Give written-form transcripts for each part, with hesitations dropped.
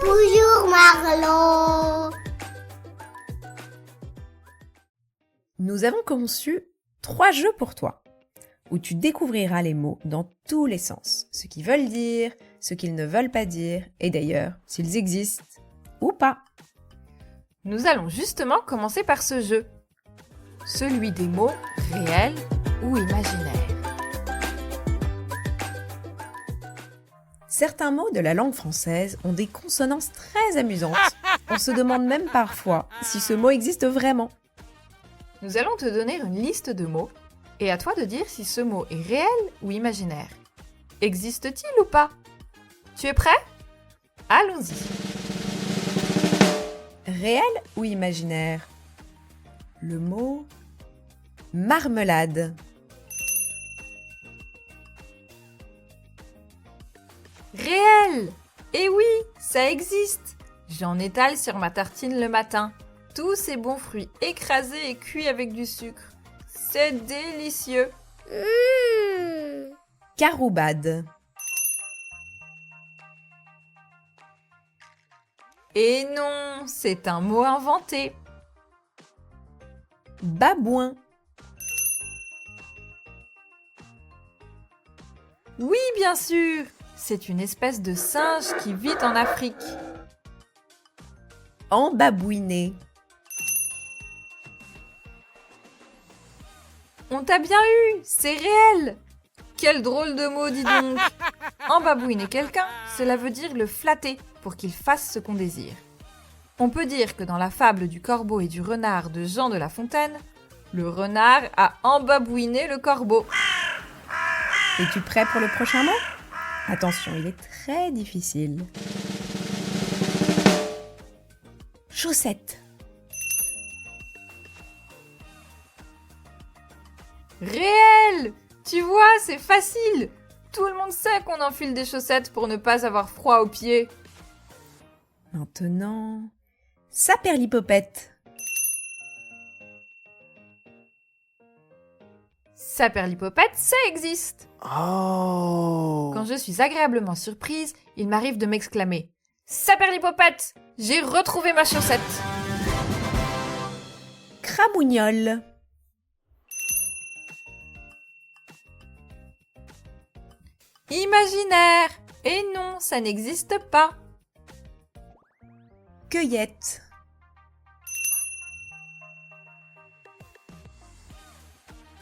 Bonjour Marlo. Nous avons conçu 3 jeux pour toi, où tu découvriras les mots dans tous les sens, ce qu'ils veulent dire, ce qu'ils ne veulent pas dire, et d'ailleurs, s'ils existent ou pas. Nous allons justement commencer par ce jeu, celui des mots réels ou imaginaires. Certains mots de la langue française ont des consonances très amusantes. On se demande même parfois si ce mot existe vraiment. Nous allons te donner une liste de mots et à toi de dire si ce mot est réel ou imaginaire. Existe-t-il ou pas? Tu es prêt? Allons-y. Réel ou imaginaire? Le mot marmelade. Réel! Eh oui, ça existe! J'en étale sur ma tartine le matin. Tous ces bons fruits écrasés et cuits avec du sucre. C'est délicieux! Caroubade. Et non, c'est un mot inventé. Babouin. Oui, bien sûr! C'est une espèce de singe qui vit en Afrique. Embabouiner. On t'a bien eu, c'est réel! Quel drôle de mot, dis donc! Embabouiner quelqu'un, cela veut dire le flatter pour qu'il fasse ce qu'on désire. On peut dire que dans la fable du corbeau et du renard de Jean de La Fontaine, le renard a embabouiné le corbeau. Es-tu prêt pour le prochain mot? Attention, il est très difficile. Chaussette. Réel! Tu vois, c'est facile! Tout le monde sait qu'on enfile des chaussettes pour ne pas avoir froid aux pieds. Maintenant, saperlipopette. Saperlipopette, ça existe! Oh! Quand je suis agréablement surprise, il m'arrive de m'exclamer « Saperlipopette! J'ai retrouvé ma chaussette !» Cramougnole. Imaginaire! Et non, ça n'existe pas! Cueillette.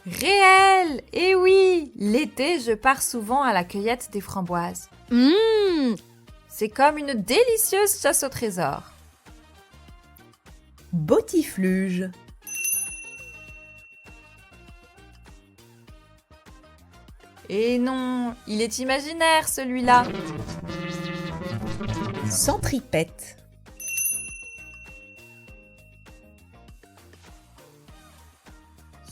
Réel! Et oui! L'été, je pars souvent à la cueillette des framboises. C'est comme une délicieuse chasse au trésor. Botifluge. Et non, il est imaginaire celui-là. Centripète.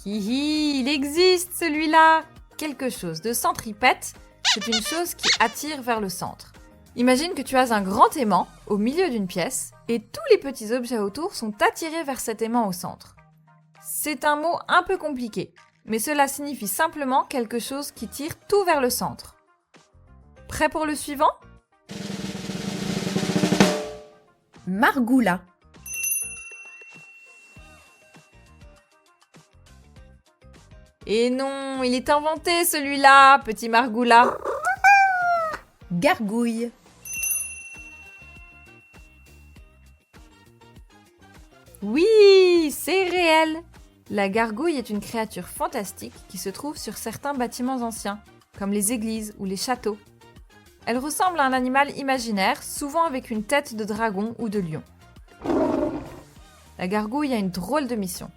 Hihi, il existe celui-là. Quelque chose de centripète, c'est une chose qui attire vers le centre. Imagine que tu as un grand aimant au milieu d'une pièce et tous les petits objets autour sont attirés vers cet aimant au centre. C'est un mot un peu compliqué, mais cela signifie simplement quelque chose qui tire tout vers le centre. Prêt pour le suivant? Margoula. Et non, il est inventé celui-là, petit Margoula. Gargouille. Oui, c'est réel. La gargouille est une créature fantastique qui se trouve sur certains bâtiments anciens, comme les églises ou les châteaux. Elle ressemble à un animal imaginaire, souvent avec une tête de dragon ou de lion. La gargouille a une drôle de mission.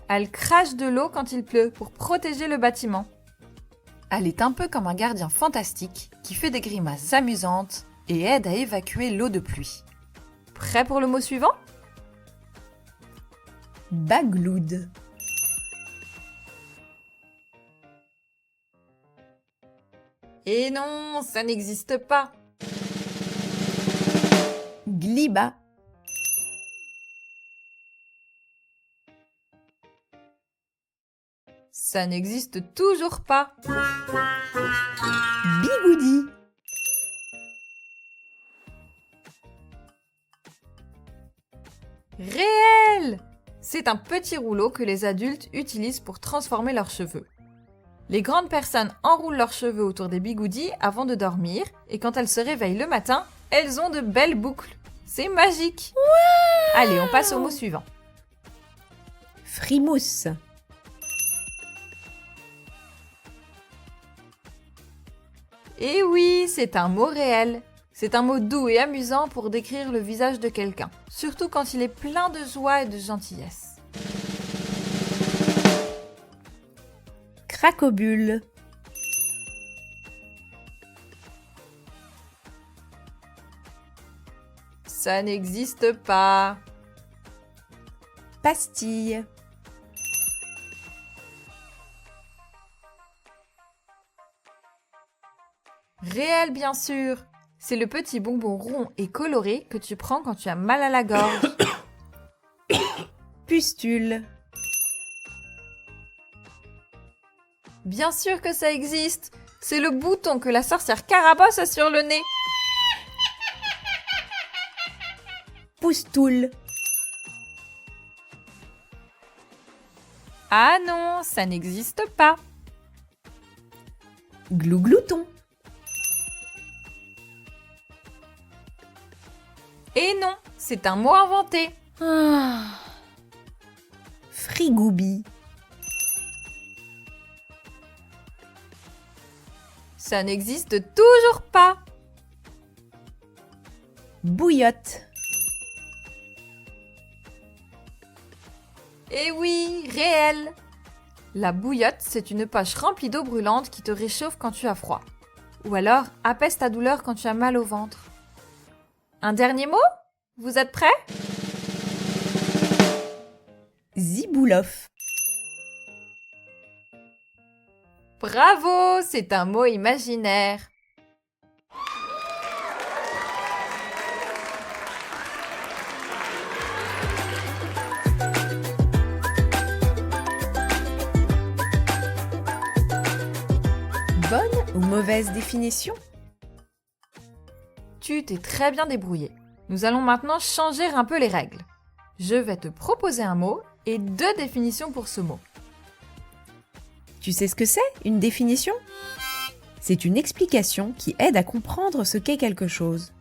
Elle crache de l'eau quand il pleut pour protéger le bâtiment. Elle est un peu comme un gardien fantastique qui fait des grimaces amusantes et aide à évacuer l'eau de pluie. Prêt pour le mot suivant? Bagloude. Et non, ça n'existe pas. Gliba. Ça n'existe toujours pas. Bigoudi. Réel! C'est un petit rouleau que les adultes utilisent pour transformer leurs cheveux. Les grandes personnes enroulent leurs cheveux autour des bigoudis avant de dormir et quand elles se réveillent le matin, elles ont de belles boucles. C'est magique! Allez, on passe au mot suivant. Frimousse. Et oui, c'est un mot réel. C'est un mot doux et amusant pour décrire le visage de quelqu'un, surtout quand il est plein de joie et de gentillesse. Cracobule. Ça n'existe pas. Pastille. Réel, bien sûr. C'est le petit bonbon rond et coloré que tu prends quand tu as mal à la gorge. Pustule. Bien sûr que ça existe. C'est le bouton que la sorcière Carabosse a sur le nez. Poustoule. Ah non, ça n'existe pas. Glouglouton. Et non, c'est un mot inventé. Frigoubi. Ça n'existe toujours pas. Bouillotte. Eh oui, réel. La bouillotte, c'est une poche remplie d'eau brûlante qui te réchauffe quand tu as froid. Ou alors apaise ta douleur quand tu as mal au ventre. Un dernier mot? Vous êtes prêts? Ziboulof. Bravo, c'est un mot imaginaire. Bonne ou mauvaise définition? Tu t'es très bien débrouillé. Nous allons maintenant changer un peu les règles. Je vais te proposer un mot et 2 définitions pour ce mot. Tu sais ce que c'est, une définition? C'est une explication qui aide à comprendre ce qu'est quelque chose.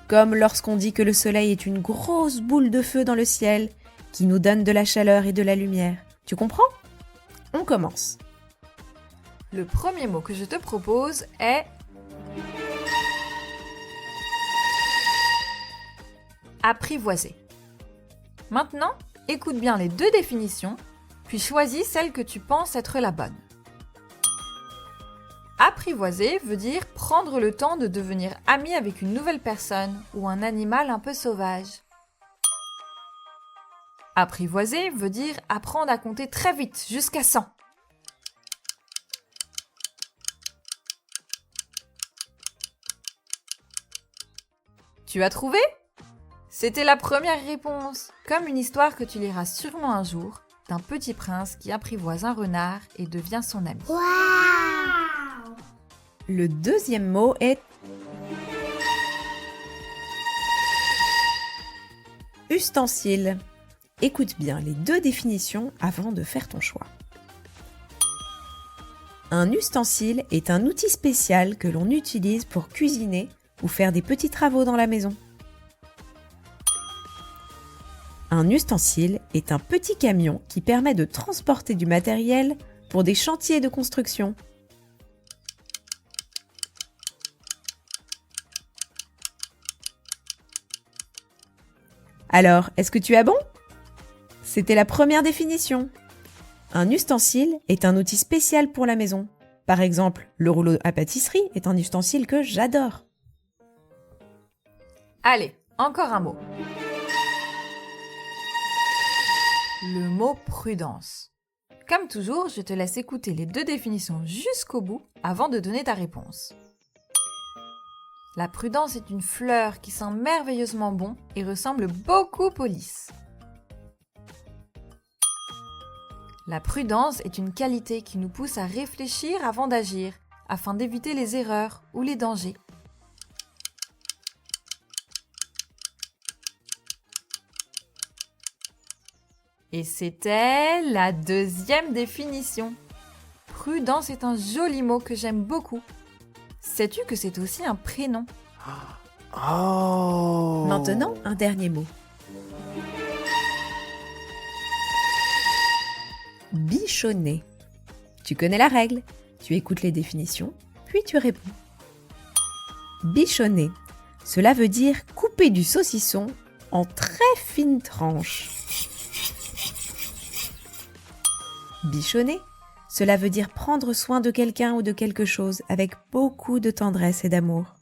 Comme lorsqu'on dit que le soleil est une grosse boule de feu dans le ciel qui nous donne de la chaleur et de la lumière. Tu comprends? On commence. Le premier mot que je te propose est apprivoiser. Maintenant, écoute bien les 2 définitions, puis choisis celle que tu penses être la bonne. Apprivoiser veut dire prendre le temps de devenir ami avec une nouvelle personne ou un animal un peu sauvage. Apprivoiser veut dire apprendre à compter très vite, jusqu'à 100. Tu as trouvé? C'était la première réponse, comme une histoire que tu liras sûrement un jour, d'un petit prince qui apprivoise un renard et devient son ami. Waouh! Le deuxième mot est ustensile. Écoute bien les 2 définitions avant de faire ton choix. Un ustensile est un outil spécial que l'on utilise pour cuisiner ou faire des petits travaux dans la maison. Un ustensile est un petit camion qui permet de transporter du matériel pour des chantiers de construction. Alors, est-ce que tu as bon? C'était la première définition. Un ustensile est un outil spécial pour la maison. Par exemple, le rouleau à pâtisserie est un ustensile que j'adore. Allez, encore un mot. Le mot prudence. Comme toujours, je te laisse écouter les 2 définitions jusqu'au bout avant de donner ta réponse. La prudence est une fleur qui sent merveilleusement bon et ressemble beaucoup au lys. La prudence est une qualité qui nous pousse à réfléchir avant d'agir, afin d'éviter les erreurs ou les dangers. Et c'était la deuxième définition. Prudence est un joli mot que j'aime beaucoup. Sais-tu que c'est aussi un prénom? Oh. Maintenant, un dernier mot. Bichonner. Tu connais la règle. Tu écoutes les définitions, puis tu réponds. Bichonner. Cela veut dire couper du saucisson en très fines tranches. Bichonner. Cela veut dire prendre soin de quelqu'un ou de quelque chose avec beaucoup de tendresse et d'amour.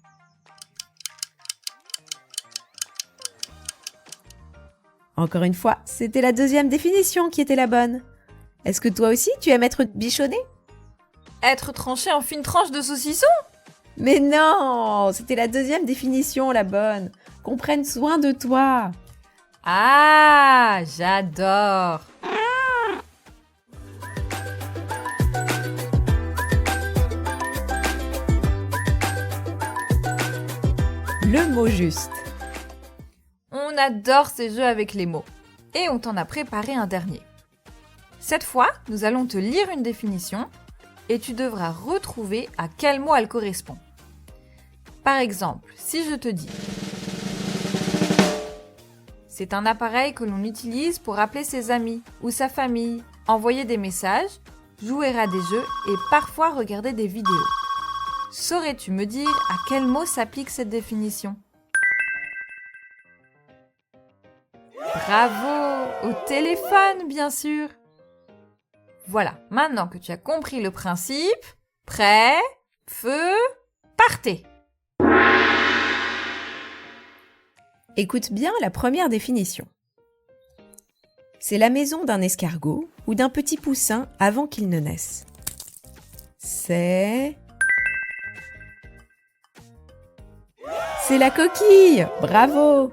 Encore une fois, c'était la deuxième définition qui était la bonne. Est-ce que toi aussi, tu aimes être bichonné? Être tranché en fines tranches de saucisson? Mais non, c'était la deuxième définition, la bonne. Qu'on prenne soin de toi. Ah, j'adore! Le mot juste. On adore ces jeux avec les mots. Et on t'en a préparé un dernier. Cette fois, nous allons te lire une définition et tu devras retrouver à quel mot elle correspond. Par exemple, si je te dis « C'est un appareil que l'on utilise pour appeler ses amis ou sa famille, envoyer des messages, jouer à des jeux et parfois regarder des vidéos. » Saurais-tu me dire à quel mot s'applique cette définition? Bravo! Au téléphone, bien sûr! Voilà, maintenant que tu as compris le principe, prêt, feu, partez! Écoute bien la première définition. C'est la maison d'un escargot ou d'un petit poussin avant qu'il ne naisse. C'est la coquille! Bravo!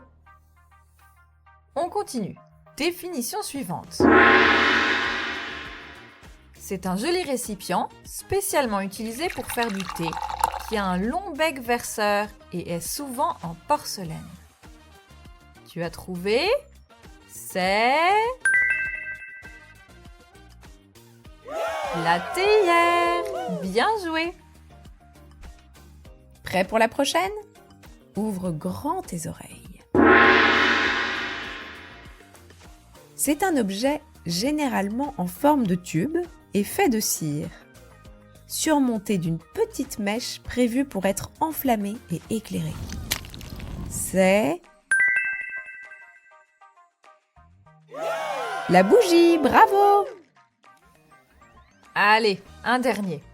On continue. Définition suivante. C'est un joli récipient spécialement utilisé pour faire du thé, qui a un long bec verseur et est souvent en porcelaine. Tu as trouvé? C'est la théière. Bien joué. Prêt pour la prochaine? Ouvre grand tes oreilles. C'est un objet généralement en forme de tube et fait de cire, surmonté d'une petite mèche prévue pour être enflammée et éclairée. C'est la bougie, bravo! Allez, un dernier.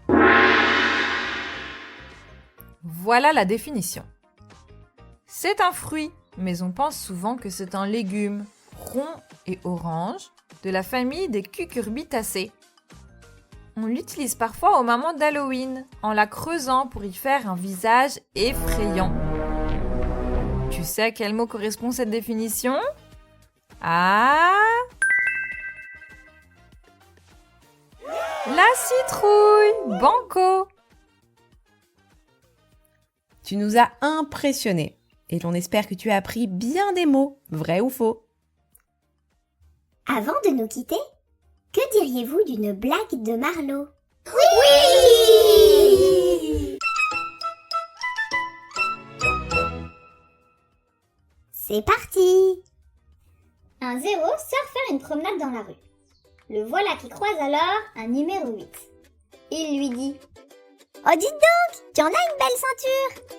Voilà la définition. C'est un fruit, mais on pense souvent que c'est un légume, rond et orange, de la famille des cucurbitacées. On l'utilise parfois au moment d'Halloween, en la creusant pour y faire un visage effrayant. Tu sais à quel mot correspond cette définition? Ah! La citrouille! Banco! Tu nous as impressionnés et l'on espère que tu as appris bien des mots, vrai ou faux. Avant de nous quitter, que diriez-vous d'une blague de Marlowe? Oui! C'est parti! Un zéro sort faire une promenade dans la rue. Le voilà qui croise alors un numéro 8. Il lui dit: « Oh, dites donc, tu en as une belle ceinture !»